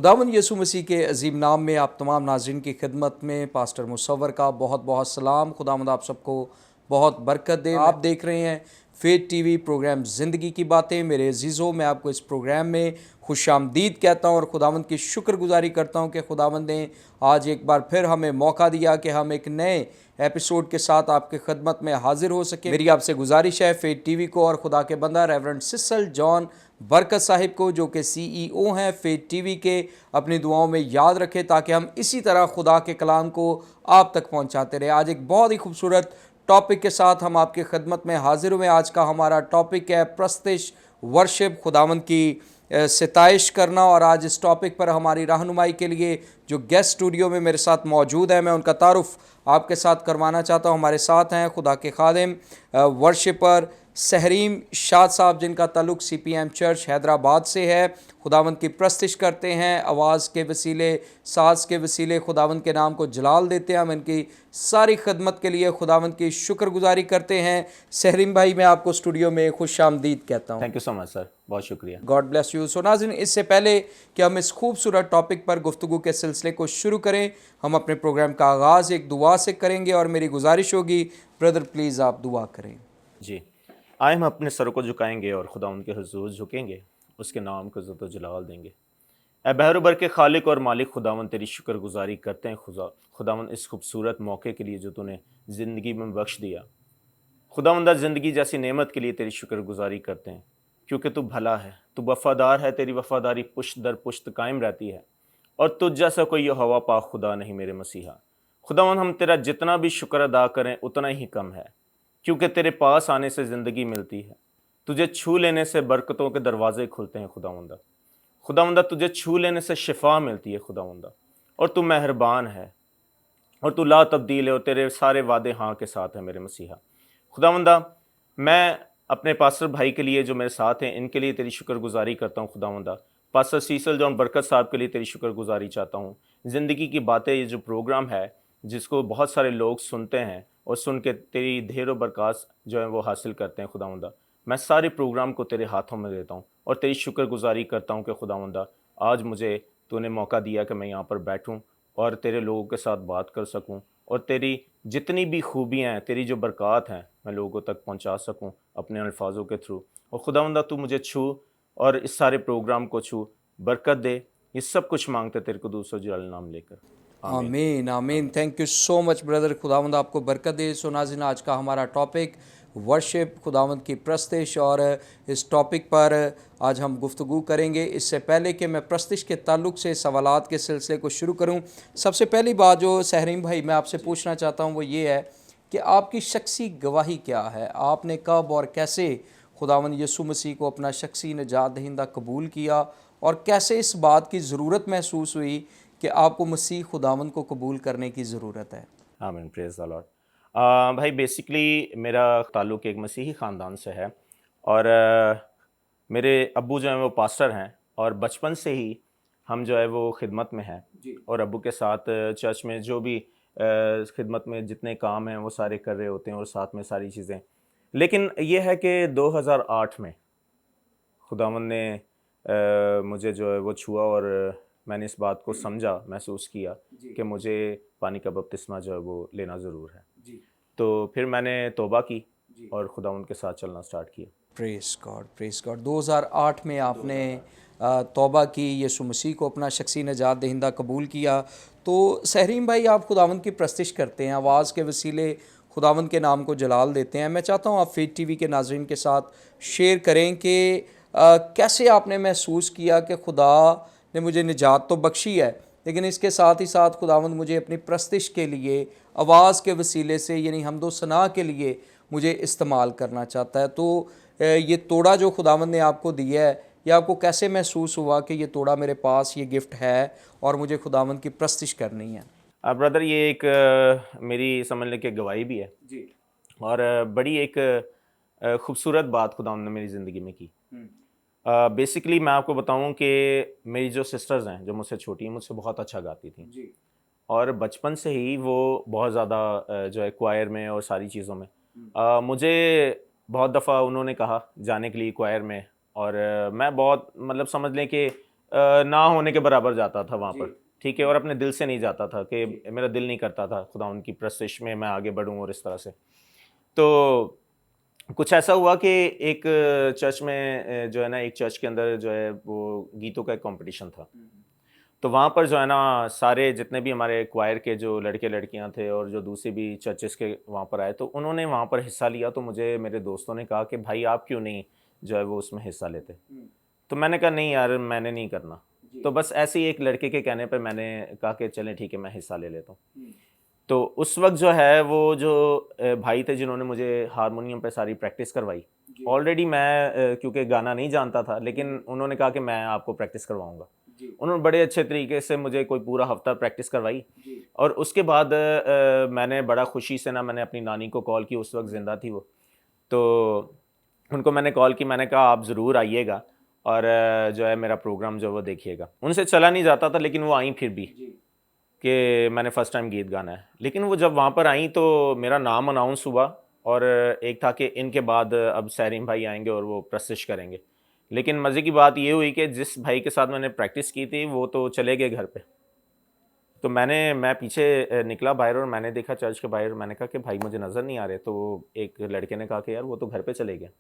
खुदावंद यीशु मसीह के अजीम नाम में आप तमाम नाज़रीन की खिदमत में पास्टर मुसव्वर का बहुत बहुत सलाम। खुदावंद आप सबको बहुत बरकत दे। आप देख रहे हैं फेथ टीवी प्रोग्राम ज़िंदगी की बातें। मेरे अजीज़ों, मैं आपको इस प्रोग्राम में खुशामदीद कहता हूँ और खुदावंद की शुक्रगुजारी करता हूँ कि खुदावंद ने आज एक बार फिर हमें मौका दिया कि हम एक नए एपिसोड के साथ आपके खिदमत में हाजिर हो सके। मेरी आपसे गुजारिश है फेथ टीवी को और खुदा के बंदा रेवरेंड सिसल जॉन बरकत साहिब को, जो कि CEO हैं फेथ टीवी के, अपनी दुआओं में याद रखें ताकि हम इसी तरह खुदा के कलाम को आप तक पहुंचाते रहे। आज एक बहुत ही खूबसूरत टॉपिक के साथ हम आपकी खिदमत में हाजिर हुए। आज का हमारा टॉपिक है प्रस्तिश वर्शिप, खुदावंद की सिताइश करना। और आज इस टॉपिक पर हमारी रहनुमाई के लिए जो गेस्ट स्टूडियो में मेरे साथ मौजूद हैं, मैं उनका तारुफ आपके साथ करवाना चाहता हूं। हमारे साथ हैं खुदा के खादिम वर्शिपर सहरीम शाद साहब, जिनका ताल्लुक CPM चर्च हैदराबाद से है। खुदावंद की प्रस्तिश करते हैं, आवाज़ के वसीले, साज के वसीले खुदावंद के नाम को जलाल देते हैं। हम इनकी सारी खदमत के लिए खुदावंद की शुक्रगुजारी करते हैं। सहरीम भाई, मैं आपको स्टूडियो में खुश आमदीद कहता हूँ। Thank you so much sir, बहुत शुक्रिया। God bless you. सो नाज़रीन, इससे पहले कि हम इस खूबसूरत टॉपिक पर गुफ्तगू के सिलसिले को शुरू करें, हम अपने प्रोग्राम का आगाज़ एक दुआ से करेंगे और मेरी गुजारिश होगी ब्रदर प्लीज़ आप दुआ करें। जी, आए हम अपने सर को झुकाएंगे और खुदा उनके हुजूर झुकेंगे, उसके नाम को इज़्ज़त व जलाल देंगे। ए बहरुबर के खालिक और मालिक खुदावन, तेरी शुक्रगुजारी करते हैं खुदावन इस खूबसूरत मौके के लिए जो तूने ज़िंदगी में बख्श दिया। खुदावंदा, ज़िंदगी जैसी नेमत के लिए तेरी शुक्रगुजारी करते हैं, क्योंकि तू भला है, तू वफ़ादार है, तेरी वफ़ादारी पुश्त दर पुश्त कायम रहती है और तुझ जैसा कोई हवा पाक खुदा नहीं मेरे मसीहा। खुदावन, हम तेरा जितना भी शुक्र अदा करें उतना ही कम है, क्योंकि तेरे पास आने से ज़िंदगी मिलती है, तुझे छू लेने से बरकतों के दरवाजे खुलते हैं। खुदावंदा, तुझे छू लेने से शिफा मिलती है खुदावंदा, और तू मेहरबान है और तू ला तब्दील है और तेरे सारे वादे हाँ के साथ है मेरे मसीहा। खुदावंदा, मैं अपने पास्टर भाई के लिए जो मेरे साथ हैं, इनके लिए तेरी शुक्रगुजारी करता हूँ। खुदावंदा, पास्टर सीसल जॉन बरकत साहब के लिए तेरी शुक्रगुजारी चाहता हूँ। ज़िंदगी की बातें, ये जो प्रोग्राम है जिसको बहुत सारे लोग सुनते हैं और सुन के तेरी ढेर व बरकत जो है वो हासिल करते हैं। खुदावंदा, मैं सारे प्रोग्राम को तेरे हाथों में देता हूँ और तेरी शुक्रगुजारी करता हूँ कि खुदावंदा, आज मुझे तूने मौका दिया कि मैं यहाँ पर बैठूँ और तेरे लोगों के साथ बात कर सकूँ और तेरी जितनी भी खूबियाँ हैं, तेरी जो बरक़ात हैं, मैं लोगों तक पहुँचा सकूँ अपने अल्फाजों के थ्रू। और खुदावंदा, तू मुझे छू और इस सारे प्रोग्राम को छू, बरकत दे। ये सब कुछ मांगते तेरे को दूसरा जलाल नाम लेकर, आमीन। आमीन आमीन। Thank you so much brother, खुदावंद आपको बरकत दे। सो नाज़रीन, आज का हमारा टॉपिक वर्शिप, खुदावंद की प्रस्तिश, और इस टॉपिक पर आज हम गुफ्तगू करेंगे। इससे पहले कि मैं प्रस्तिश के ताल्लुक़ से सवालात के सिलसिले को शुरू करूं, सबसे पहली बात जो सहरीम भाई मैं आपसे पूछना चाहता हूं वो ये है कि आपकी शख्सी गवाही क्या है? आपने कब और कैसे खुदावंद यीशु मसीह को अपना शख्सी निजात दहिंदा कबूल किया, और कैसे इस बात की ज़रूरत महसूस हुई कि आपको मसीह खुदावंद को कबूल करने की ज़रूरत है? आमीन, प्रेज़ द लॉर्ड। भाई, बेसिकली मेरा ताल्लुक़ एक मसीही ख़ानदान से है और मेरे अब्बू जो हैं वो पास्टर हैं और बचपन से ही हम जो है वो खिदमत में हैं और अब्बू के साथ चर्च में जो भी खिदमत में जितने काम हैं वो सारे कर रहे होते हैं और साथ में सारी चीज़ें। लेकिन ये है कि 2008 में खुदावंद ने मुझे जो है वो छुआ और मैंने इस बात को समझा, महसूस किया कि मुझे पानी का बपतिस्मा जो है वो लेना ज़रूर है। तो फिर मैंने तौबा की और खुदावंद के साथ चलना स्टार्ट किया। Press God, press God. 2008 में आपने तौबा की, यीशु मसीह को अपना शख्सी निजात दहिंदा कबूल किया। तो सहरीम भाई, आप खुदावंद की प्रस्तिश करते हैं, आवाज़ के वसीले खुदावंद के नाम को जलाल देते हैं। मैं चाहता हूँ आप फेथ टीवी के नाज़रीन के साथ शेयर करें कि कैसे आपने महसूस किया कि खुदा ने मुझे निजात तो बख्शी है, लेकिन इसके साथ ही साथ खुदावंद मुझे अपनी प्रस्तिश के लिए आवाज़ के वसीले से, यानी हमदो सना के लिए मुझे इस्तेमाल करना चाहता है। तो ये तोड़ा जो खुदावंद ने आपको दिया है, ये आपको कैसे महसूस हुआ कि ये तोड़ा मेरे पास, ये गिफ्ट है और मुझे खुदावंद की प्रस्तिश करनी है? ब्रदर, ये एक मेरी समझ लें कि गवाही भी है जी, और बड़ी एक खूबसूरत बात खुदावंद ने मेरी ज़िंदगी में की। बेसिकली मैं आपको बताऊं कि मेरी जो सिस्टर्स हैं, जो मुझसे छोटी हैं, मुझसे बहुत अच्छा गाती थी जी, और बचपन से ही वो बहुत ज़्यादा जो है क्वायर में और सारी चीज़ों में मुझे बहुत दफ़ा उन्होंने कहा जाने के लिए क्वायर में, और मैं बहुत मतलब समझ लें कि ना होने के बराबर जाता था वहाँ पर, ठीक है, और अपने दिल से नहीं जाता था कि मेरा दिल नहीं करता था खुदा उनकी प्रस्तिश में मैं आगे बढ़ूँ और इस तरह से। तो कुछ ऐसा हुआ कि एक चर्च में जो है ना, एक चर्च के अंदर जो है वो गीतों का एक कंपटीशन था। तो वहाँ पर जो है ना सारे जितने भी हमारे क्वायर के जो लड़के लड़कियाँ थे और जो दूसरे भी चर्चेस के वहाँ पर आए, तो उन्होंने वहाँ पर हिस्सा लिया। तो मुझे मेरे दोस्तों ने कहा कि भाई आप क्यों नहीं जो है वो उसमें हिस्सा लेते। तो मैंने कहा नहीं यार, मैंने नहीं करना। तो बस ऐसे ही एक लड़के के कहने पर मैंने कहा कि चलें ठीक है, मैं हिस्सा ले लेता हूँ। तो उस वक्त जो है वो जो भाई थे जिन्होंने मुझे हारमोनियम पे सारी प्रैक्टिस करवाई, ऑलरेडी मैं क्योंकि गाना नहीं जानता था, लेकिन उन्होंने कहा कि मैं आपको प्रैक्टिस करवाऊंगा। उन्होंने बड़े अच्छे तरीके से मुझे कोई पूरा हफ्ता प्रैक्टिस करवाई। और उसके बाद मैंने बड़ा खुशी से ना मैंने अपनी नानी को कॉल की, उस वक्त ज़िंदा थी वो। तो उनको मैंने कॉल की, मैंने कहा आप ज़रूर आइएगा और जो है मेरा प्रोग्राम जो है वो देखिएगा। उनसे चला नहीं जाता था, लेकिन वो आई फिर भी कि मैंने फ़र्स्ट टाइम गीत गाना है। लेकिन वो जब वहाँ पर आई तो मेरा नाम अनाउंस हुआ और एक था कि इनके बाद अब सैरीम भाई आएंगे और वो प्रस्तुत करेंगे। लेकिन मज़े की बात ये हुई कि जिस भाई के साथ मैंने प्रैक्टिस की थी वो तो चले गए घर पे। तो मैं पीछे निकला बाहर और मैंने देखा चर्च के बाहर, मैंने कहा कि भाई मुझे नज़र नहीं आ रहे। तो एक लड़के ने कहा कि यार वो तो घर पे चले गए।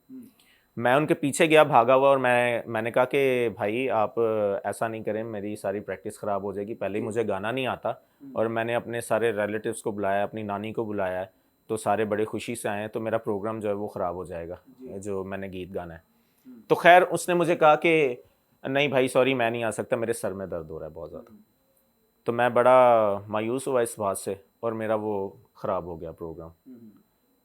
मैं उनके पीछे गया भागा हुआ और मैंने कहा कि भाई आप ऐसा नहीं करें, मेरी सारी प्रैक्टिस ख़राब हो जाएगी। पहले ही मुझे गाना नहीं आता और मैंने अपने सारे रिलेटिव्स को बुलाया, अपनी नानी को बुलाया है, तो सारे बड़े खुशी से आए हैं, तो मेरा प्रोग्राम जो है वो ख़राब हो जाएगा जो मैंने गीत गाना है। तो खैर उसने मुझे कहा कि नहीं भाई सॉरी, मैं नहीं आ सकता, मेरे सर में दर्द हो रहा है बहुत ज़्यादा। तो मैं बड़ा मायूस हुआ इस बात से और मेरा वो ख़राब हो गया प्रोग्राम,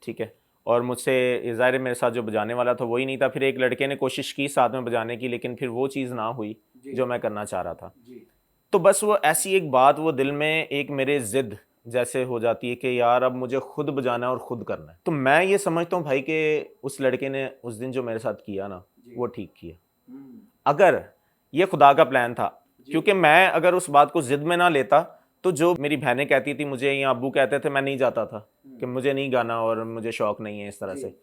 ठीक है। और मुझसे ज़ाहिर है मेरे साथ जो बजाने वाला था वही नहीं था। फिर एक लड़के ने कोशिश की साथ में बजाने की, लेकिन फिर वो चीज़ ना हुई जो मैं करना चाह रहा था। तो बस वो ऐसी एक बात वो दिल में एक मेरे ज़िद जैसे हो जाती है कि यार अब मुझे खुद बजाना है और ख़ुद करना है। तो मैं ये समझता हूँ भाई कि उस लड़के ने उस दिन जो मेरे साथ किया ना वो ठीक किया। अगर ये खुदा का प्लान था, क्योंकि मैं अगर उस बात को ज़िद में ना लेता तो जो मेरी बहनें कहती थी मुझे या अब्बू कहते थे, मैं नहीं जाता था कि मुझे नहीं गाना और मुझे शौक़ नहीं है इस तरह से।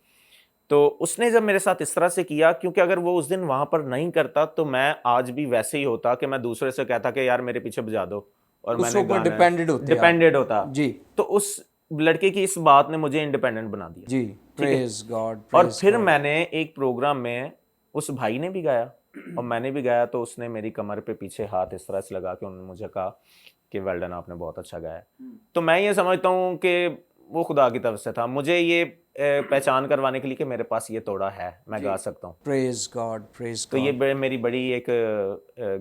तो उसने जब मेरे साथ इस तरह से किया, क्योंकि अगर वो उस दिन वहाँ पर नहीं करता तो मैं आज भी वैसे ही होता कि मैं दूसरे से कहता कि यार मेरे पीछे बजा दो और मैंने ऊपर डिपेंडेड होता जी। तो उस लड़के की इस बात ने मुझे इंडिपेंडेंट बना दिया जी, प्रेज गॉड। और फिर मैंने एक प्रोग्राम में उस भाई ने भी गाया और मैंने भी गाया, तो उसने मेरी कमर पे पीछे हाथ इस तरह से लगा के उन्होंने मुझे कहा कि वेल डन, आपने बहुत अच्छा गाया। तो मैं ये समझता हूँ कि वो खुदा की तरफ से था, मुझे ये पहचान करवाने के लिए कि मेरे पास ये तोड़ा है, मैं गा सकता हूँ। प्रेज गॉड, प्रेज तो गॉड। ये मेरी बड़ी एक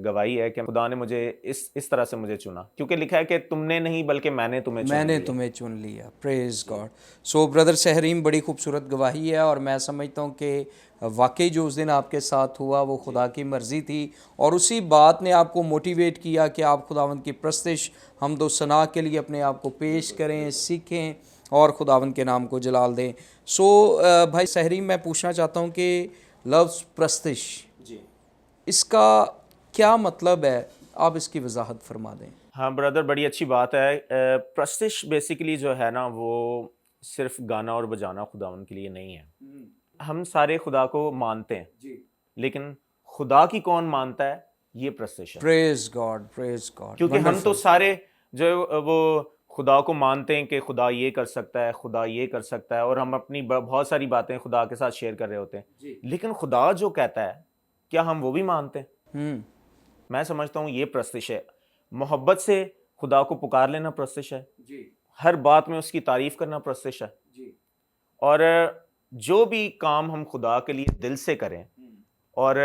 गवाही है कि खुदा ने मुझे इस तरह से मुझे चुना, क्योंकि लिखा है कि तुमने नहीं बल्कि मैंने तुम्हें चुन लिया। Praise God. सो ब्रदर सहरीम, बड़ी खूबसूरत गवाही है और मैं समझता हूँ कि वाकई जो उस दिन आपके साथ हुआ वो खुदा की मर्ज़ी थी और उसी बात ने आपको मोटिवेट किया कि आप खुदावंद की प्रस्तिश हम्दो सना के लिए अपने आप को पेश करें, सीखें और खुदावंद के नाम को जलाल दें। सो भाई सहरीम, मैं पूछना चाहता हूँ कि लफ्ज़ प्रस्तिश जी, इसका क्या मतलब है, आप इसकी वजाहत फरमा दें। हाँ ब्रदर, बड़ी अच्छी बात है। प्रस्तिश बेसिकली जो है ना वो सिर्फ गाना और बजाना खुदावंद के लिए नहीं है। हम सारे खुदा को मानते हैं जी, लेकिन खुदा की कौन मानता है, ये प्रस्तिश है। Praise God, praise God. क्योंकि हम तो सारे जो वो खुदा को मानते हैं कि खुदा ये कर सकता है, खुदा ये कर सकता है, और हम अपनी बहुत सारी बातें खुदा के साथ शेयर कर रहे होते हैं, लेकिन खुदा जो कहता है क्या हम वो भी मानते हैं? मैं समझता हूँ ये प्रस्तिश है। मोहब्बत से खुदा को पुकार लेना प्रस्तिश है जी। हर बात में उसकी तारीफ करना प्रस्तिश है जी। और जो भी काम हम खुदा के लिए दिल से करें और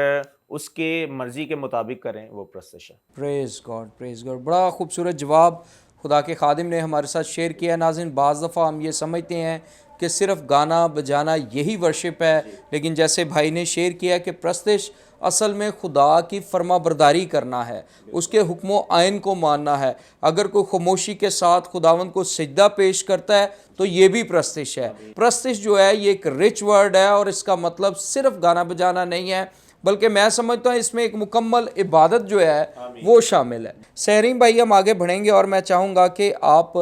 उसके मर्जी के मुताबिक करें, वो प्रस्तिश है। Praise God, praise God. बड़ा खूबसूरत जवाब खुदा के खादिम ने हमारे साथ शेयर किया। नाज़रीन, बाज़ दफ़ा हम ये समझते हैं कि सिर्फ गाना बजाना यही वर्शिप है, लेकिन जैसे भाई ने शेयर किया कि प्रस्तिश असल में खुदा की फर्माबरदारी करना है, उसके हुक्म आइन को मानना है। अगर कोई खामोशी के साथ खुदावंद को सिजदा पेश करता है तो ये भी प्रस्तिश है। प्रस्तिश जो है ये एक रिच वर्ड है और इसका मतलब सिर्फ गाना बजाना नहीं है, बल्कि मैं समझता हूँ इसमें एक मुकम्मल इबादत जो है वो शामिल है। सहरीम भाई, हम आगे बढ़ेंगे और मैं चाहूँगा कि आप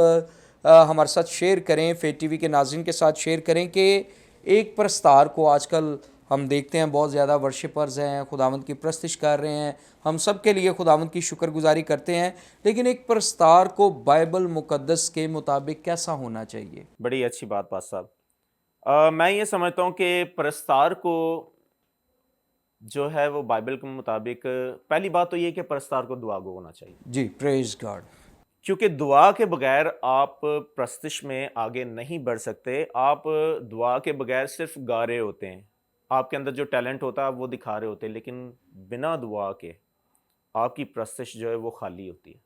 हमारे साथ शेयर करें, फेट टीवी के नाज़रीन के साथ शेयर करें कि एक प्रस्तार को आजकल हम देखते हैं बहुत ज़्यादा वर्शिपर्स हैं, खुदावंद की प्रस्तिश कर रहे हैं, हम सब के लिए खुदावंद की शुक्रगुजारी करते हैं, लेकिन एक प्रस्तार को बाइबल मुकद्दस के मुताबिक कैसा होना चाहिए? बड़ी अच्छी बात पास साहब। मैं ये समझता हूँ कि प्रस्तार को जो है वो बाइबल के मुताबिक पहली बात तो ये कि प्रस्तार को दुआ गो होना चाहिए, जी, प्रेज गॉड। क्योंकि दुआ के बगैर आप प्रस्तिश में आगे नहीं बढ़ सकते। आप दुआ के बगैर सिर्फ गा रहे होते हैं, आपके अंदर जो टैलेंट होता है आप वो दिखा रहे होते हैं, लेकिन बिना दुआ के आपकी प्रस्तिश जो है वो खाली होती है।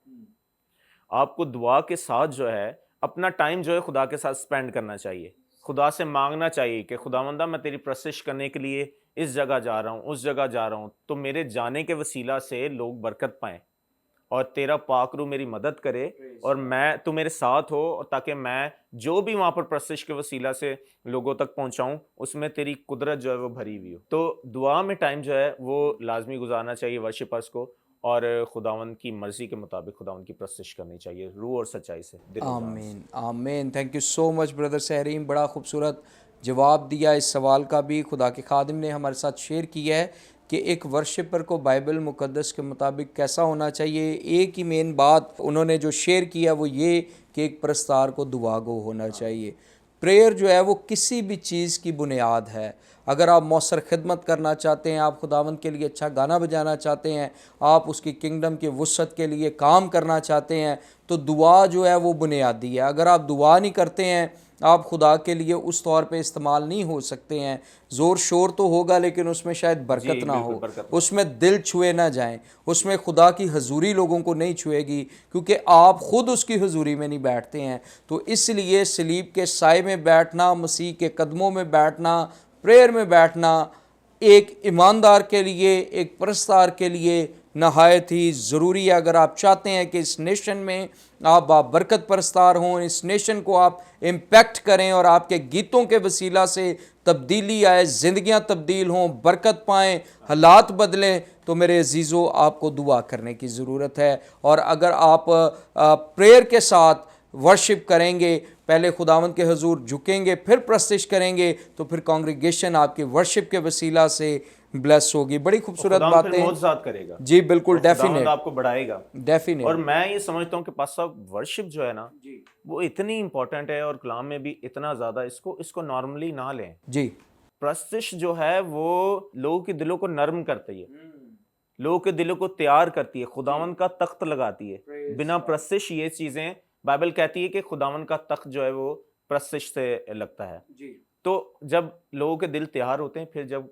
आपको दुआ के साथ जो है अपना टाइम जो है खुदा के साथ स्पेंड करना चाहिए, खुदा से मांगना चाहिए कि खुदावंदा मैं तेरी प्रस्तिश करने के लिए इस जगह जा रहा हूँ, उस जगह जा रहा हूँ, तो मेरे जाने के वसीला से लोग बरकत पाएं और तेरा पाक रूह मेरी मदद करे और मैं तू मेरे साथ हो, और ताकि मैं जो भी वहाँ पर प्रस्तिश के वसीला से लोगों तक पहुँचाऊँ उसमें तेरी कुदरत जो है वो भरी हुई हो। तो दुआ में टाइम जो है वो लाजमी गुजारना चाहिए वर्शिपर्स को, और खुदावंद की मर्जी के मुताबिक खुदावंद की प्रस्तिश करनी चाहिए रूह और सच्चाई से, दिल और जान से। आमीन, आमीन। Thank you so much brother Sahrim, बड़ा खूबसूरत जवाब दिया इस सवाल का भी खुदा के खादिम ने हमारे साथ शेयर किया है कि एक वर्शिपर को बाइबल मुकद्दस के मुताबिक कैसा होना चाहिए। एक ही मेन बात उन्होंने जो शेयर किया वो ये कि एक प्रस्तार को दुआ गो होना चाहिए। प्रेयर जो है वो किसी भी चीज़ की बुनियाद है। अगर आप मौसर खिदमत करना चाहते हैं, आप खुदावंद के लिए अच्छा गाना बजाना चाहते हैं, आप उसकी किंगडम के वुसअत के लिए काम करना चाहते हैं, तो दुआ जो है वो बुनियादी है। अगर आप दुआ नहीं करते हैं, आप खुदा के लिए उस तौर पे इस्तेमाल नहीं हो सकते हैं। ज़ोर शोर तो होगा लेकिन उसमें शायद बरकत ना हो, उसमें दिल छुए ना जाएं, उसमें खुदा की हजूरी लोगों को नहीं छुएगी, क्योंकि आप ख़ुद उसकी हजूरी में नहीं बैठते हैं। तो इसलिए सलीब के साए में बैठना, मसीह के कदमों में बैठना, प्रेयर में बैठना एक ईमानदार के लिए, एक परस्तार के लिए नहायत ही ज़रूरी है। अगर आप चाहते हैं कि इस नेशन में आप बरकत परस्तार हों, इस नेशन को आप इम्पैक्ट करें और आपके गीतों के वसीला से तब्दीली आए, ज़िंदगियां तब्दील हों, बरकत पाएँ, हालात बदलें, तो मेरे अजीज़ों आपको दुआ करने की ज़रूरत है। और अगर आप प्रेयर के साथ वर्शिप करेंगे, पहले खुदावंद के हजूर झुकेंगे, फिर प्रस्तिश करेंगे, तो फिर कांग्रेगेशन आपके वर्शिप के वसीला से ब्लेस होगी। बड़ी खूबसूरत बातें मौजज़ात करेगा जी, बिल्कुल, डेफिनेट आपको बढ़ाएगा। डेफिनेट। और मैं ये समझता हूँ कि पास साहब वर्शिप जो है ना वो इतनी इंपॉर्टेंट है, और कलाम में भी इतना ज़्यादा, इसको नॉर्मली ना लें। जी, प्रस्तिश जो है वो लोगों के दिलों को नर्म करती है, लोगों के दिलों को तैयार करती है, खुदावंद का तख्त लगाती है। बिना प्रस्तिश ये चीज़ें, बाइबल कहती है कि खुदावंद का तख्त जो है वो प्रस्तिश से लगता है। तो जब लोगों के दिल तैयार होते हैं, फिर जब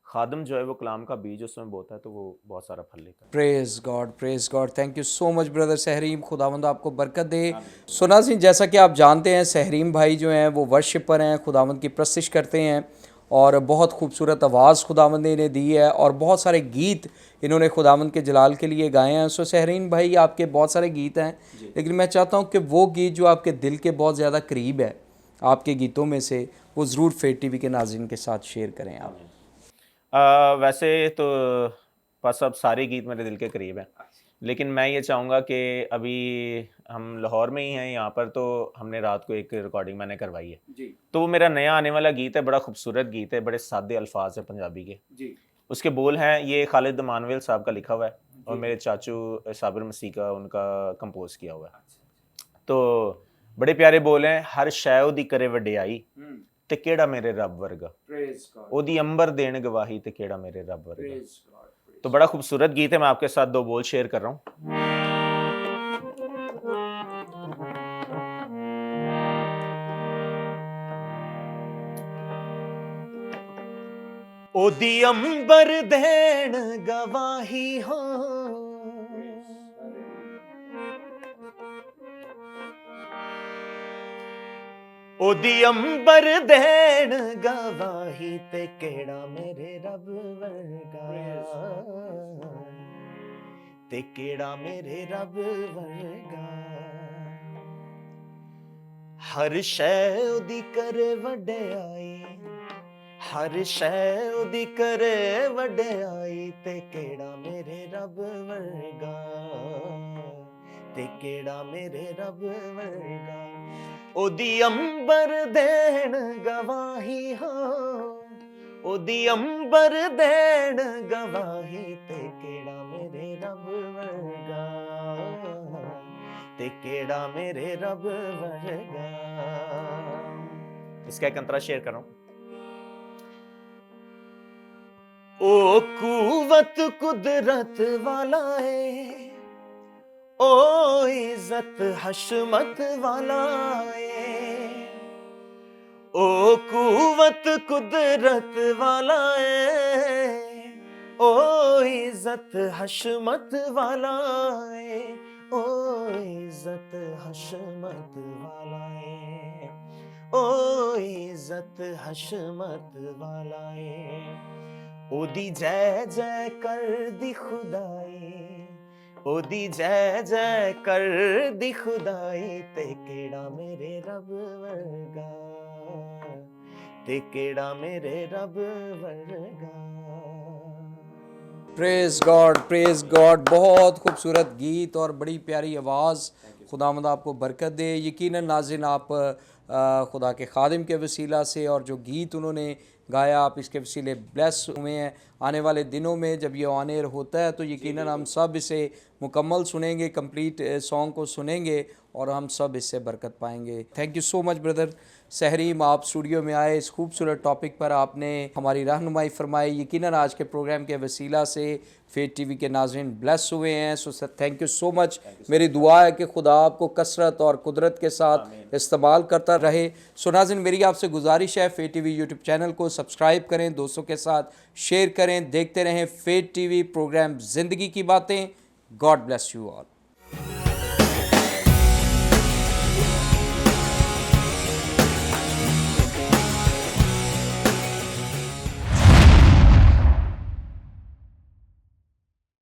खादम जो है वो कलाम का बीज उसमें बोता है, तो वो बहुत सारा फल लेता है। Praise God, praise God. Thank you so much brother Sahrim, खुदावंद आपको बरकत दे। सुना सिंह, जैसा कि आप जानते हैं सहरीम भाई जो हैं वो वर्शिपर हैं, खुदावंद की प्रस्तिश करते हैं, और बहुत खूबसूरत आवाज़ खुदावंद ने इन्हें दी है, और बहुत सारे गीत इन्होंने खुदावंद के जलाल के लिए गाए हैं। सो सहरीन भाई, आपके बहुत सारे गीत हैं, लेकिन मैं चाहता हूँ कि वो गीत जो आपके दिल के बहुत ज़्यादा करीब है, आपके गीतों में से वो ज़रूर फेट टीवी के नाज़रीन के साथ शेयर करें आप। वैसे तो बस अब सारे गीत मेरे दिल के करीब हैं, लेकिन मैं ये चाहूँगा कि अभी हम लाहौर में ही हैं यहाँ पर, तो हमने रात को एक रिकॉर्डिंग मैंने करवाई है जी, तो वो मेरा नया आने वाला गीत है, बड़ा खूबसूरत गीत है, बड़े सादे अल्फाज है पंजाबी के। जी, उसके बोल हैं, ये खालिद मानवेल साहब का लिखा हुआ है और मेरे चाचू साबिर मसीह का उनका कंपोज किया हुआ है। तो बड़े प्यारे बोल हैं, हर शै ओदी करे वडियाई ते केड़ा मेरे रब वर्गा, ओदी अंबर देन गवाही ते केड़ा मेरे रब वर्गा। तो बड़ा खूबसूरत गीत है, मैं आपके साथ दो बोल शेयर कर रहा हूँ। ओदी अंबर देन गवाही हो, ओदी अंबर देन गवाही ते केड़ा मेरे रब वर्गा, ते केड़ा मेरे रब वर्गा। हर शै ओदी करे वडियाई, हर शै ओदी करे वडियाई, ते केड़ा मेरे रब वर्गा, ते केड़ा मेरे रब वर्गा। ओदी अंबर देन गवाही हो, ओदी अंबर देण गवाही ते केड़ा मेरे रब वर्गा ते केड़ा मेरे रब वर्गा। इसका एक अंतरा शेयर कर रहा हूं। ओ कुवत कुदरत वाला है, ओ इज्जत हशमत वाला है, ओ कुवत कुदरत वाला है, ओ इज्जत हशमत वाला है, ओ इज्जत हशमत वाला है, ओ इज्जत हशमत वाला है। ओदी जय जय कर दी खुदाई, ओदी जय जय कर दी खुदाई ते केड़ा मेरे रब वर्गा, ते केड़ा मेरे रब वर्गा। प्रेज गॉड, बहुत खूबसूरत गीत और बड़ी प्यारी आवाज़। खुदावंद आपको बरकत दे। यकीनन नाज़रीन, आप खुदा के खादिम के वसीला से और जो गीत उन्होंने गाया, आप इसके वसीले ब्लेस हुए हैं। आने वाले दिनों में जब ये ऑन एयर होता है तो यकीनन हम सब इसे मुकम्मल सुनेंगे, कंप्लीट सॉन्ग को सुनेंगे और हम सब इससे बरकत पाएंगे। Thank you so much brother Sahrim, आप स्टूडियो में आए, इस खूबसूरत टॉपिक पर आपने हमारी रहनुमाई फरमाई। यकीनन आज के प्रोग्राम के वसीला से फेथ टीवी के नाज़रीन ब्लेस हुए हैं। So sir thank you so much. मेरी दुआ है कि खुदा आपको कसरत और कुदरत के साथ इस्तेमाल करता रहे। सो नाज़रीन, मेरी आपसे गुजारिश है, फेथ टीवी यूट्यूब चैनल को सब्सक्राइब करें, दोस्तों के साथ शेयर करें, देखते रहें फेथ टीवी प्रोग्राम ज़िंदगी की बातें। God bless you all.